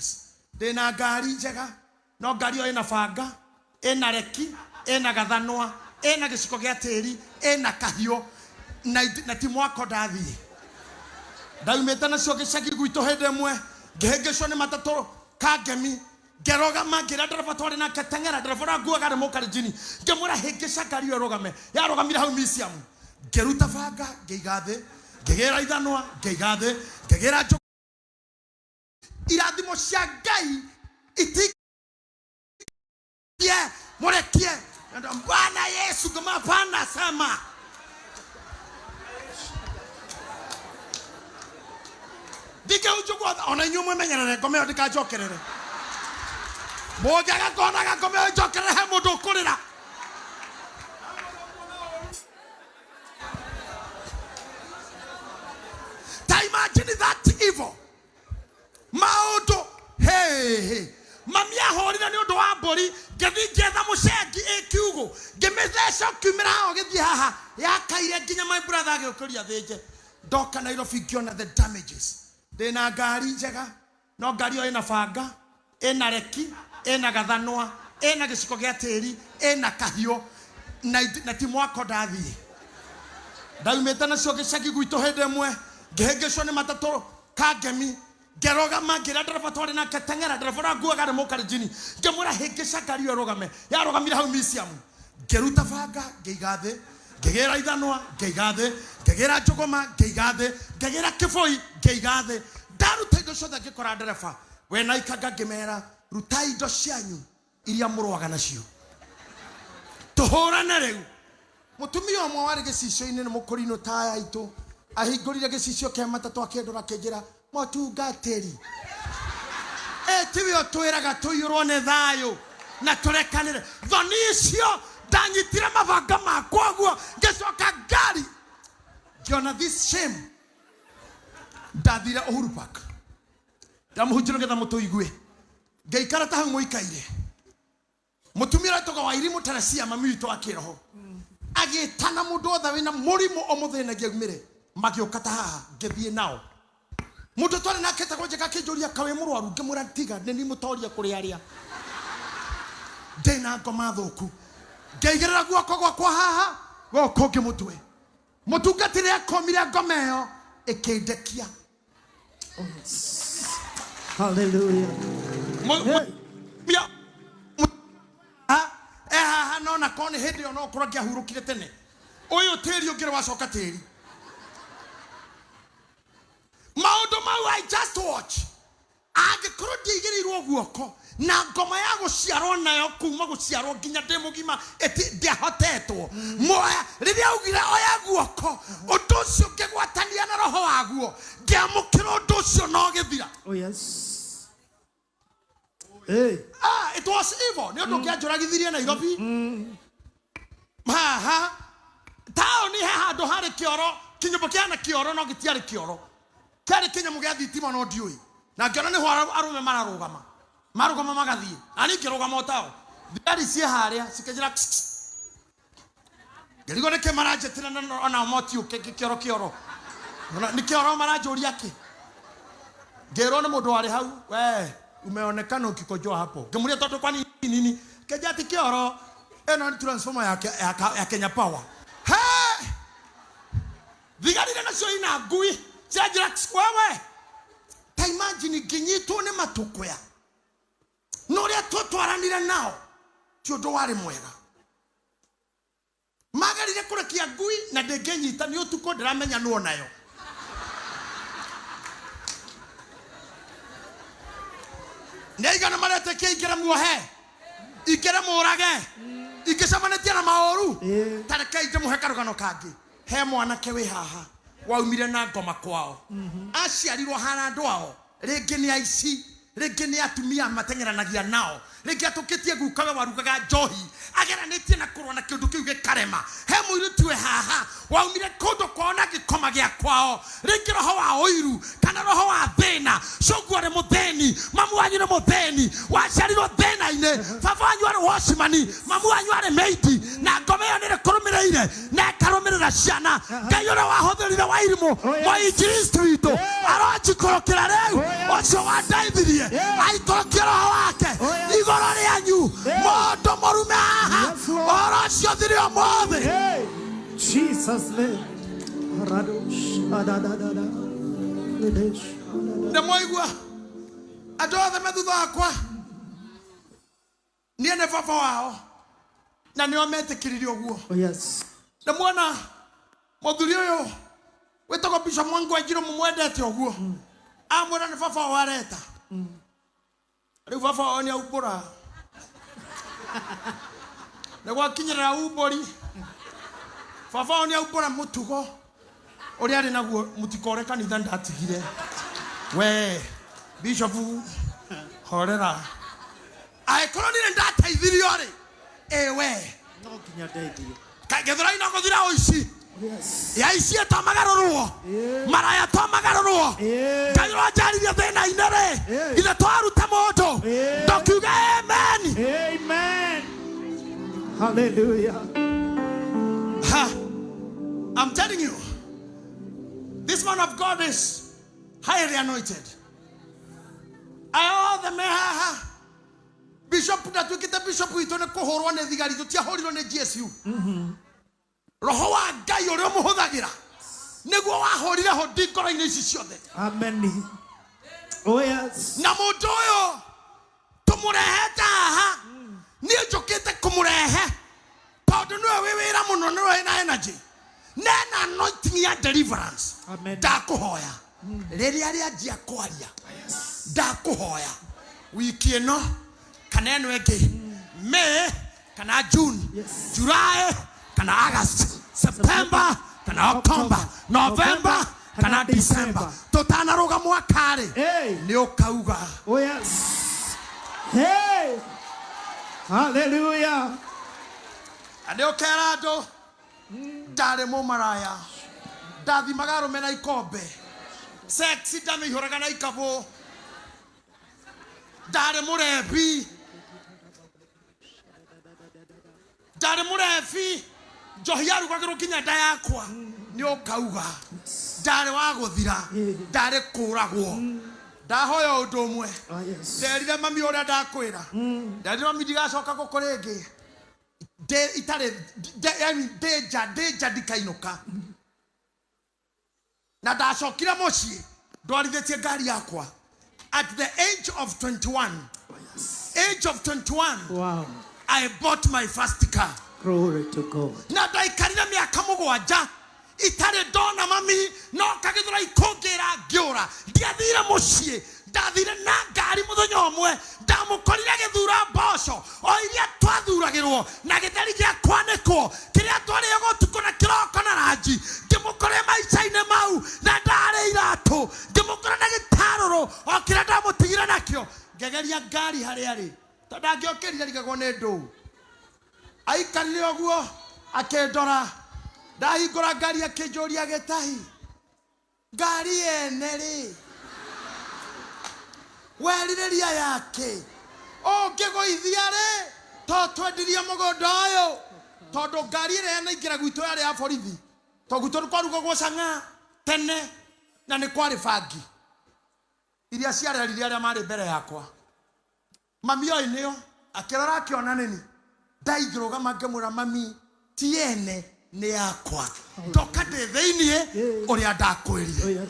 damages. Dena ngari njega no ngari o ina banga ina reki ina gathanwa ina giciko gia tiri ina kahio na timu wako ndathie ndaumite nacio gicagi gwitu hinde mwe ngihingicwo ni matatu kangemi ngerogama ngira ndereba twari na ketengera ndereba nguaga rimo karijini ngemura hingica ngari yo rogame yarogamire hau museum ngeruta banga ngeigathe ngegera ithanwa ngeigathe ngegera irathimo cia Ngai iti morekie Bwana Yesu kama pana sama dike ujugwa ona nyumwe menyerere ngomeo ndikajokerere mojaga kona ga ngomeo jokerere he mundu kurira imagine that evil maudo hey mamia horina ni undu wa mbori ngethi ngetha mucengi ekiugo ngemethesha kumira ho githie haha yakaire nginya my brother agikuria thinje ndoka Nairobi ngiona the damages dena ngari njega no ngari o ina banga ina reki ina gathanwa ina giciko gia tiri ina kahio na timu wako ndathie ndaumite nacio gicagi gwitu hinde mwe ngihingicwo ni matatu kangemi ngerogama ngira ndereba twari na ketengera ndereba nguaga rimo karijini ngemura hingica ngari yo rogame yarogamire hau museum ngeruta banga ngeigathe ngegera ithanwa ngeigathe ngegera njuguma ngeigathe ngegera kiboi ngeigathe ndaruta indo ciothe ngikora ndereba we na ikanga ngimera rutai indo cianyu iria murwaga nacio tuhurane riu mutumia omwe wari gicicio-ini ni mukurino taya itu ahingurire gicicio kia matatu akendora kenjira motungateri tiwe otwiraga tuyurwo ni thayo na turekanire thoni icio ndanyitire mabanga makwa guo ngicoka ngari ngiona this shame ndathire Uhuru Park ndamuhunjira ngetha mutuigue ngeikara ta hau muikaire mutumira toka wa irimu taracia mami witu akiroho agitana mundu othe wina murimu omuthinagia umire magiukata haha ngethie nao mundu twari nake ta gonjeka kinjuria kawe murwaru ngimura tiga ni mutoria kuri aria ndena ngoma thuku ngeigerera guoko gwakwa haha goko ngimutwe mutungatire akomire ngoma iyo ikindekia hallelujah haha no na kone hindi ono kura ngiahurukire tene uyu tiri ungire wacoka tiri maundu mau I just watch angikoro ndigirirwo guoko na ngoma ya guciarwo nayo kuma guciarwo nginya ndimugima eti ndiahotetwo moya riria ugire oya guoko undu ucio ngigwatania na roho waguo ngiamukira undu ucio no githira. Oh yes. Hey. It was evil. Ni undu ngianjuragithirie Nairobi. Ha taoni he handu hari kioro kinyumba kiana kioro no gitiari kioro kari kinyamu gia thitima no ndiui na ngiona ni ho arume marugama magathie ani kirugama otao thari cie haria sikejira ngerigo ne kemarajetira na moti kioro ni kioro marajuria ki ngero ni mundu ari hau we umeonekana ukikojoa hapo ngemuria toto kwani nini kejati kioro eno ni transformer ya Kenya Power he vigarire na sio ina ngui Jajira wewe ta imagine nginyitwo ni matukwea no ria twatwaranire nao tio ndo wari mwega magarire kurekia ngui na ndengenyita ni utuko ndiramenya nuo nayo neigana marete kiingire muohe ikere murage ikicamanetia na maoru tareka ite muhe karugano kangi he mwanake wi haha waumire na ngoma kwao aciarirwo hana andu ao ringi ni aici ringi ni atumia matengeranagia nao ringi atukitie gukaga warugaga njohi ageranitie na kurwa na kindu kiu gikarema he muiritu we haha waumire kundu kwona gikoma gia kwao ringi roho wa oiru kana roho wa thina cogware mutheni mamu wanyu ni mutheni waciarirwo thina-ini baba wanyu ari washimani mamu wanyu are meiti na ngome yo nire kurumireire na karumirira ciana Ngai ura wahothirire wa irimu moi Kristo witũ arojikorokera rĩu ũcio wandaithirie aikorokera roho wake igũrũ rĩanyu mũndũ mũrume haha ũhoro ũcio thirĩ ũmũthĩ Jesus name. Nĩmwaigua andũ othe me thutha wakwa niĩ nĩ baba wao na nĩo metĩkĩrire ũguo. Nĩmuona mũthuri ũyũ wĩtagwo Bishop Mwangi Wanjirũ mũmwendete ũguo amwĩra nĩ baba wao areta rĩu baba wao nĩ aumbũra nĩgwakinyĩrĩra umbũri baba wao nĩ aumbũra mũtugo ũrĩa arĩ naguo mũtikore kanitha ndatigire we Bishop horera aĩkorwo nĩ ndateithirio rĩ we no nginya ndeithio kagethera ina gũthira ũici ya ici etomagarũrwo maraya tomagarũrwo Ngai ũranjaririe thĩna-inĩ rĩ ithe twaruta mũndũ ndokiuga amen. Hallelujah. I'm telling you, this man of God is highly anointed. All the meha Bishop that we get a bishop with on a cohort one thigari to hold on a GSU. Roho wa Ngai ũrĩa mũhũthagĩra nĩguo wahũrire ho ndingoro-inĩ ici ciothe. Amen. Oh yes. Na mũndũ ũyũ tũmũrehete haha niĩ njũkĩte kũmũrehe tondũ nĩwe wĩ wĩra mũno nĩwe wĩna energy nena anointing ya deliverance. Ndakũhoya rĩrĩa rĩanjia kwaria ndakũhoya wiki ĩno kana ĩno ĩngĩ May kana June July kana August September kana October November kana December tũtanaruga mwaka-rĩ nĩ ũkauga. Oh yes. Hey. Hallelujah. Nĩ ũkera andũ ndarĩ mũmaraya ndathimaga arũme na ikombe sex ndamĩihũraga na ikabũ ndarĩ mũrebi njohi yarugagĩrwo nginya nda yakwa nĩ ũkauga ndarĩ wa gũthira ndarĩ kũragwo ndahoya ũndũ ũmwe nderire mami ũrĩa ndakwĩra nderire mami ndigacoka gũkũ rĩngĩ itarĩ ndĩnja ndikainũka na ndacokire mũciĩ ndwarithĩtie ngari yakwa at the age of 21. Wow. I bought my first car. Glory to God. Na ndaikarire mĩaka mũgwanja itarĩ ndona mami no kagĩthũra ikũngĩra ngĩũra ndiathire mũciĩ ndathire na ngari mũthenya ũmwe ndamũkorire gĩthura mboco o iria twathuragĩrwo na gĩtheri gĩa kwanĩkwo kĩrĩa twarĩaga ũtukũ na kĩroko na ranji ngĩmũkorire maica-inĩ mau na ndarĩ iratũ ngĩmũkora na gĩtarũrũ o kĩrĩa ndamũtigire nakĩo ngĩgeria ngari harĩa rĩ tondũ ndangĩokĩrire rigagwo nĩ ndũũ aikarire ũguo akĩndora ndahingũra ngari akĩnjũria gĩtahi ngari ene rĩ werirĩria yake ũngĩgũithia rĩ to twendirie mũgũnda ũyũ tondũ ngari ĩrĩa yanaingĩra gwitũ yarĩ ya borithi to gwitũ nĩ kwarugagwo cang'a tene na nĩ kwarĩ bangi iria ciarerire arĩa marĩ mbere yakwa mami oĩ nĩo akĩrora akĩona nĩni ndaingĩrũgama ngĩmwĩra mami ti ene nĩ yakwa ndoka ndĩ thĩiniĩ ũrĩa ndakwĩrire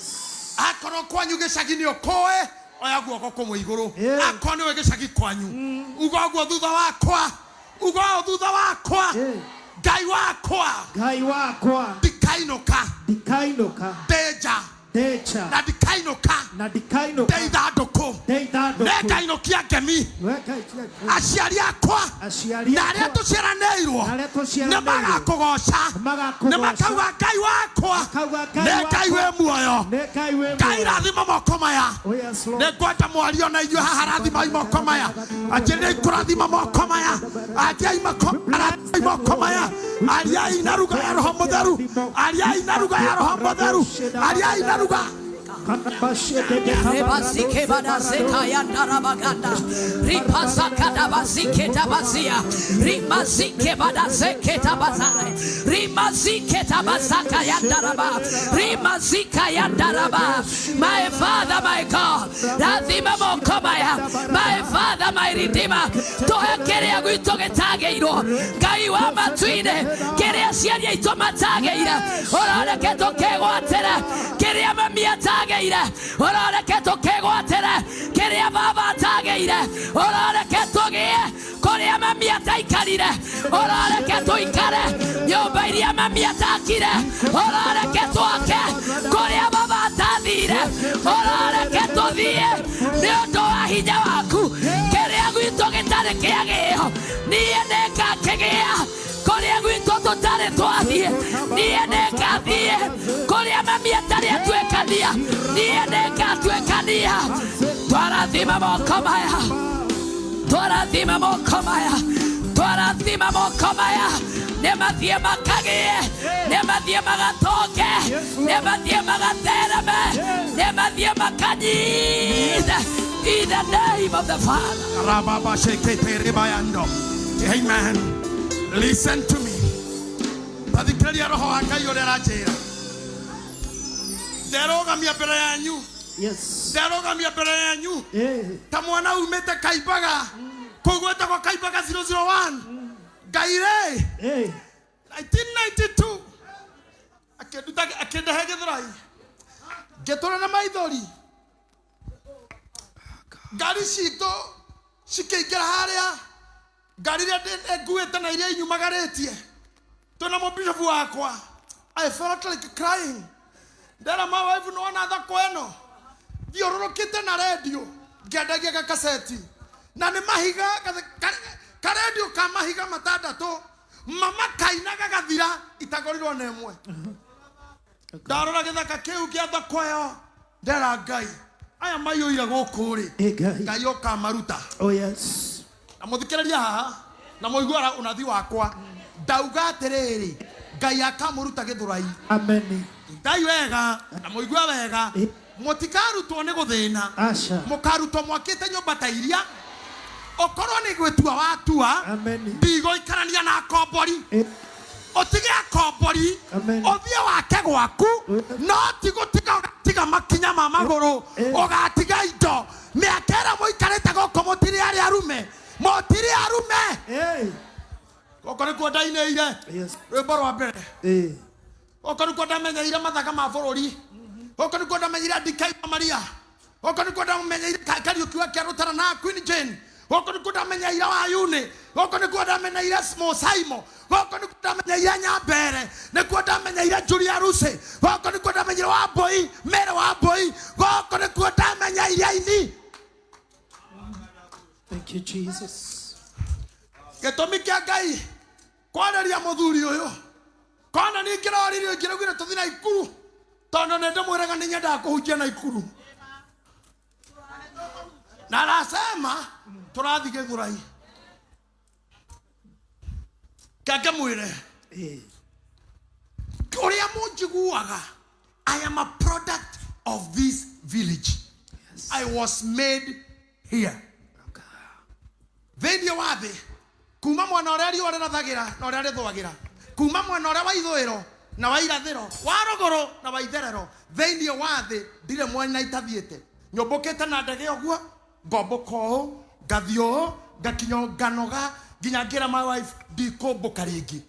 akorwo kwanyu gĩcagi nĩ ũkũĩ oya guoko kũmwe igũrũ akorwo nĩwe gĩcagi kwanyu uga ũguo thutha wakwa Ngai wakwa ndikainũka ndeja na ndikainũka ndeithandũkũ nĩngainũkia ngemi aciari akwa na arĩa tũciaranĩirwo nĩ magakũgoca nĩ makauga Ngai wakwa nĩ Ngai wĩ muoyo Ngai rathima moko maya nĩ ngwenda mwario na inyuĩ haha rathimai moko maya anjĩrĩriai kũrathima moko maya anjĩrĩrai moko maya ariai na ruga ya Roho Mũtheru ariai na ruga ya Roho Mũtheru ariai na ruga Rebasike badaseka yandarabaganda. Ripasaka dabasike tabazia. Rimazike badaseke tabazare. Rimazike tabasaka yandaraba. Rimazika yandaraba. My Father, my God. Lazima mokomaya. My Father, my Redeemer. Tohe kerea guito getageiro. Gai wa matuine. Kerea siaria ito matageira. Orale keto kegwatera. Kerea mamia tageira. Orale keto kegwatera. Kerea baba tageira. Orale keto ge. Korea mamia taikarire. Orale keto ikare. Nyumba iria mamia takire. Orale keto ake. Korea baba tadire. Orale keto die. Neoto ahija waku. Kerea guito getare keageo. Niye neka kegea. Korea guito totare toadie. Niye neka die. Korea mamia tare tuekadia. Niye neka tuekadia. Twarazima mokomaya. Twarazima mokomaya. Twarazima mokomaya. Nemathie makage. Nemathie magatoke. Nemathie magatereme. Nemathie makanyide. In the name of the Father. Amen. Listen to me. Yes. Tamwana umete kaibaga. Kogweta kwa kaibaga 001. Gaire. 1992. Akenda hegedrai. Getora na maidori. Gari shito shikeikera haria. Gari ya egueta na ile nyuma garetie. Tuna mobishofu wakwa. I felt like crying. Dera my wife no another kweno. Diorokete na radio. Gedagia ka kaseti. Na ni mahiga ka radio ka mahiga matandatu. Mama kainaga gathira itagorirwo nemwe. Darora githaka kiu kia thakwayo. Dera ngai. Aya mayoira gukuri. Ngai oka maruta. Oh yes. Na muthikiriria haha na muiguara unathi wakwa. Dauga atiriri. Ngai akamuruta githurai. Amen. Ngai wega na muigua wega. Mutikarutwo ni guthina. Asha. Mukarutwo mwakite nyumba ta iria. Okorwo ni gwetua watua. Amen. Ndigo ikarania na kombori. Otige kombori. Othie wake gwaku. No tiga makinya ma maguru. Ogatiga indo. Miakera muikarite goko mutiri ari arume. Motiri arume. Okore ko daine ire. Yes. Rwimbo rwa mbere. Okore ko ndamenyeire mathaga ma bururi. Okore ko ndamenyeire Dikai Maria. Okore ko ndamenyeire Kariuki wa Kiarutara na Queen Jane. Okore ko ndamenyeire wa Yune. Okore ko ndamenyeire Mosaimo. Okore ko ndamenyeire Nyambere. Ne ko ndamenyeire Julia Ruse. Okore ko ndamenyeire wa Boy, Mere wa Boy. Okore ko ndamenyeire ini. Thank you, Jesus. Getomi kia Ngai kwanaria muthuri uyu kwana ni kiroririo kirugire tuthina ikuru tono nende mwiraga ni nyenda kuhujia na ikuru na nasema turathi githurai kake mwire uria munjiguaga. I am a product of this village. Yes. I was made here. Vendio wathi kuma mwana uria riore na thagira na uria rithwagira kuma mwana uria wa ithuiro na wa irathiro wa rogoro na wa itherero vendio wathi ndire mwana itathiete nyombokete na ndege oguo ngomboko gathio gakinyo ganoga ginya ngira my wife ndikumbuka ringi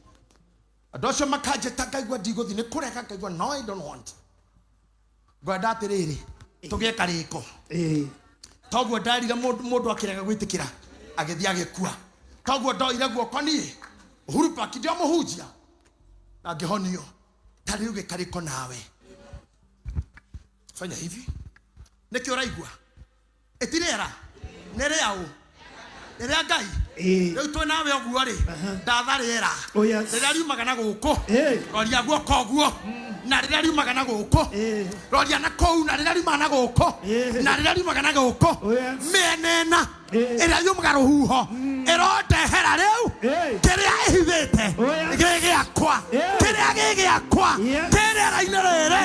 adocio makanjeta ngaigua ndiguthi ni kureka ngaigua no I don't want gwenda atiriri tugie kariko toguo ndarira mundu akirega gwitikira agithia gikua toguo ndoire guoko nie Uhuru Park ndio muhujia na ngihonio tari uge kariko nawe fanya hivi niki uraigua etirera nere yao nere Ngai riu twe nawe oguo ri ndatharira rira riumaga na guku roria guoko oguo na rira riumaga na guku roria na kou na rira riumaga na guku na rira riumaga na guku menena ira yumaga ruhuho ĩrondehera rĩu kĩrĩa ĩhithĩte gĩgĩakwa kĩrĩa gĩgĩakwa kĩrĩra-inĩ rĩrĩ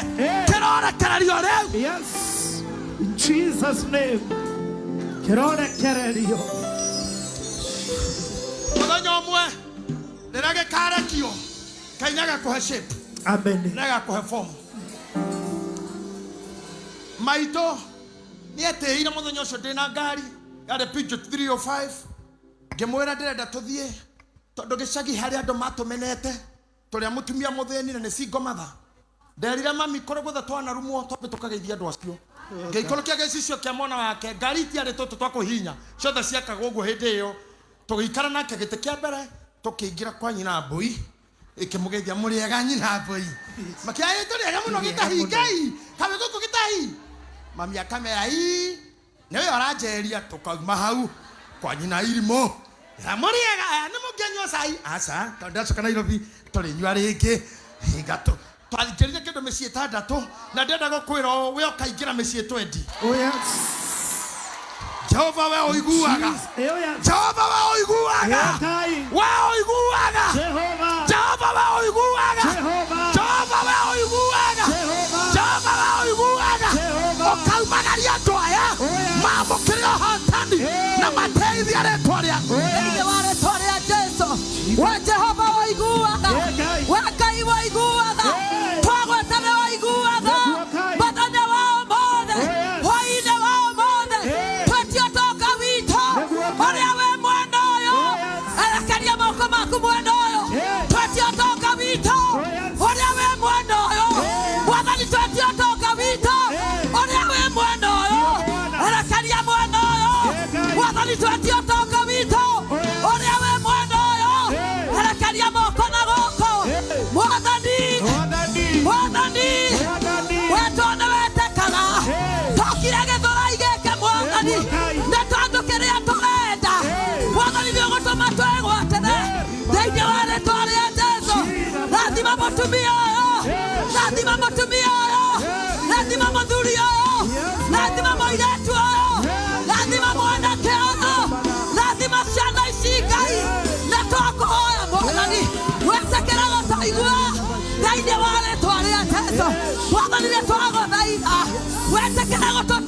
kĩrorekererio rĩu. Yes. In Jesus' name. Kĩrorekererio. Mũthenya ũmwe rĩrĩa gĩkarekio Ngai nĩagakũhe shape. Amen. Nĩagakũhe form. Maitũ nĩetĩĩire mũthenya ũcio ndĩna ngari yarĩ Peugeot 305 ngĩmwĩra ndĩrenda tũthiĩ tondũ gĩcagi harĩa andũ matũmenete tũrĩa mũtumia mũthĩni na nĩ single mother. Nderire mami kũrĩ gũtha twanarumwo twambe tũkageithia andũ acio. Ngĩikũrũkia gĩcicio kĩa mwana wake ngari itiarĩ tũtũ twa kũhinya ciothe ciakagwo ũguo hĩndĩ ĩyo. Tũgĩikara nake gĩtĩ kĩa mbere tũkĩingĩra kwa nyina Mbũi ĩkĩmũgeithia mũrĩega nyina Mbũi. Makĩaĩ tũrĩega mũno gĩtahi Ngai kabe gũkũ gĩtahi. Mami akamera ii nĩwe aranjeria tũkauma hau kwa nyina Irimũ. Mũrĩega nĩ mũngĩanyua cai aca tondũ ndacoka Nairobi tũrĩnyua rĩngĩ gatũ. Twarĩkĩrire kĩndũ mĩciĩ 6 na ndenda gũkwĩra we ũkaingĩra mĩciĩ 20. Oh yes. Jehova we ũiguaga. Jehova we ũiguaga. We ũiguaga. Jehova we ũiguaga. Jehova we ũiguaga. Jehova we ũiguaga. Ũkaumagaria andũ aya mamũkĩre ũhotani na mateithia rĩtwa rĩaku. Thĩinĩ wa rĩtwa rĩa Jesũ. We Jehova ũiguaga. We Ngai ũiguaga. Twagwetana ũiguaga. Mũthenya wa ũmũthĩ. Hwaĩ-inĩ wa ũmũthĩ. Twĩtiotoka witũ. Ũrĩa we mwena ũyũ. Erekeria moko maku mwena ũyũ. Twĩtiotoka witũ. Ũrĩa we mwena ũyũ. Mwathani twĩtiotoka witũ. Ũrĩa we mwena ũyũ. Erekeria mwena ũyũ. Mwathani twĩtiotoka witũ. Ũrĩa we mwena ũyũ. Erekeria moko na gũkũ. Mwathani. Wetone wetekaga. Tokire gĩthũrai gĩkĩ Mwathani. Na tondũ kĩrĩa tũrenda. Mwathani nĩ ũgũtũma twĩgwatĩre. Thĩinĩ wa rĩtwa rĩa Jesũ. Rathima mũtumia ũyũ. Rathima mũtumia ũyũ. Rathima mũthuri ũyũ. Rathima mũirĩtu ũyũ. Rathima mwanake ũyũ. Rathima ciana ici Ngai. Na twakũhoya Mwathani. Wetĩkĩra gũtũigua. Thĩinĩ wa rĩtwa rĩa Jesũ. Mwathani nĩ twagũthaitha. Wetĩkĩra gũtũigua.